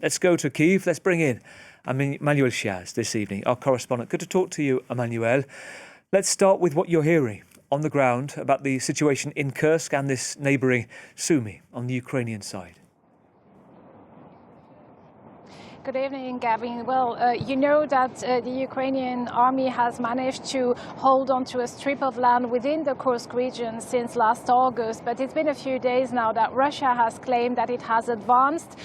Let's go to Kyiv. Let's bring in Emmanuelle Chaze this evening, our correspondent. Good to talk to you, Emmanuelle. Let's start with what you're hearing on the ground about the situation in Kursk and this neighbouring Sumy on the Ukrainian side. Good evening, Gavin. Well, you know that the Ukrainian army has managed to hold on to a strip of land within the Kursk region since last August, but it's been a few days now that Russia has claimed that it has advanced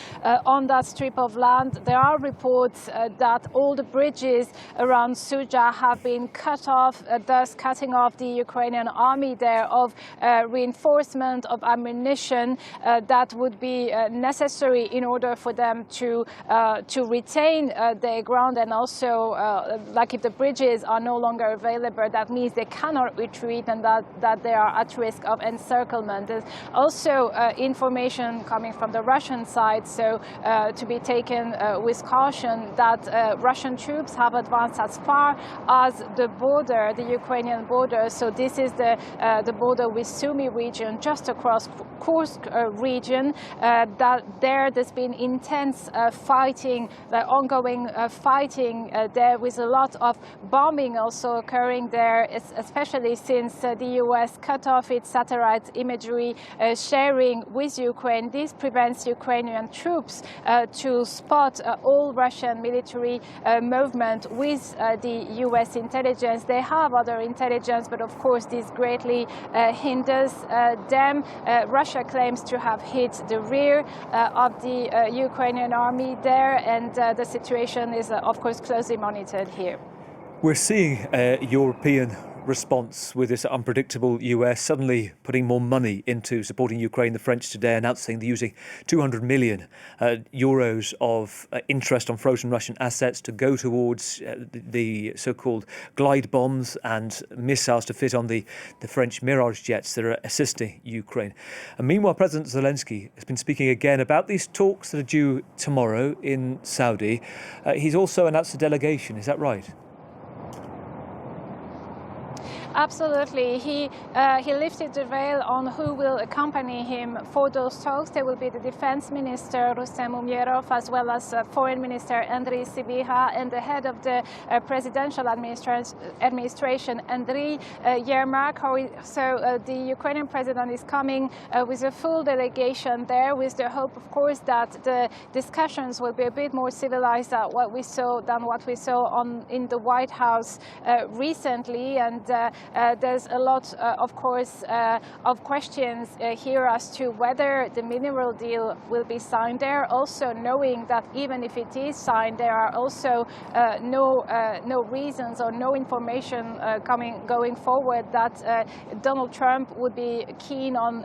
on that strip of land. There are reports that all the bridges around Suja have been cut off, thus cutting off the Ukrainian army there of reinforcement of ammunition that would be necessary in order for them to retain their ground, and also like if the bridges are no longer available, that means they cannot retreat and that they are at risk of encirclement. There's also information coming from the Russian side, so to be taken with caution, that Russian troops have advanced as far as the border, the Ukrainian border. So this is the border with Sumy region, just across Kursk region. There's been intense fighting, ongoing fighting there, with a lot of bombing also occurring there, especially since the US cut off its satellite imagery sharing with Ukraine. This prevents Ukrainian troops to spot all Russian military movement with the US intelligence. They have other intelligence, but of course this greatly hinders them. Russia claims to have hit the rear of the Ukrainian army there, and the situation is, of course, closely monitored here. We're seeing a European response with this unpredictable US suddenly putting more money into supporting Ukraine. The French today announcing they're using 200 million euros of interest on frozen Russian assets to go towards the so-called glide bombs and missiles to fit on the French Mirage jets that are assisting Ukraine. And meanwhile, President Zelensky has been speaking again about these talks that are due tomorrow in Saudi. He's also announced a delegation, is that right? Absolutely. He lifted the veil on who will accompany him for those talks. There will be the Defense Minister, Rustem Umerov, as well as Foreign Minister Andriy Sybiha, and the head of the presidential administration, Andriy Yermak. So the Ukrainian president is coming with a full delegation there, with the hope, of course, that the discussions will be a bit more civilized than what we saw in the White House recently. And there's a lot, of course, of questions here as to whether the mineral deal will be signed there. Also knowing that even if it is signed, there are also no reasons or no information going forward that Donald Trump would be keen on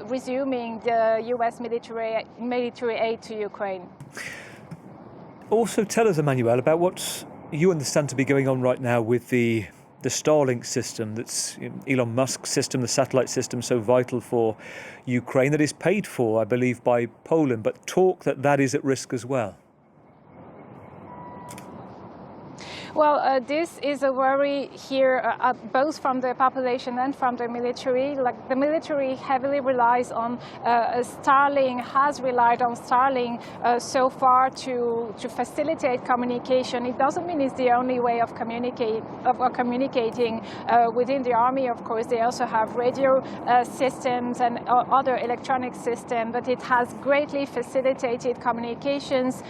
resuming the U.S. military aid to Ukraine. Also tell us, Emmanuelle, about what you understand to be going on right now with the Starlink system, that's Elon Musk's system, the satellite system so vital for Ukraine, that is paid for, I believe, by Poland, but talk that is at risk as well. Well, this is a worry here, both from the population and from the military. Like, the military heavily relies on Starlink, has relied on Starlink so far to facilitate communication. It doesn't mean it's the only way of communicating within the army. Of course, they also have radio systems and other electronic systems, but it has greatly facilitated communications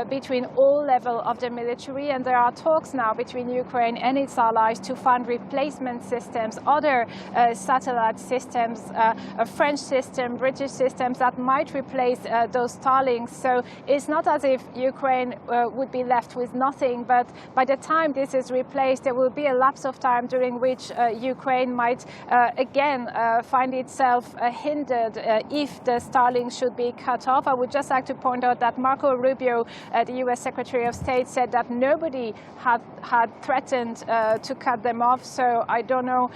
between all levels of the military, and there are talks now between Ukraine and its allies to find replacement systems, other satellite systems, a French system, British systems that might replace those Starlinks. So it's not as if Ukraine would be left with nothing, but by the time this is replaced, there will be a lapse of time during which Ukraine might again find itself hindered if the Starlink should be cut off. I would just like to point out that Marco Rubio, the US Secretary of State, said that nobody had threatened to cut them off. So I don't know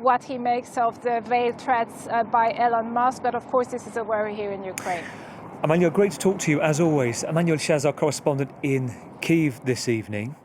what he makes of the veiled threats by Elon Musk, but of course this is a worry here in Ukraine. Emmanuelle, great to talk to you as always. Emmanuelle Chaze, our correspondent in Kyiv this evening.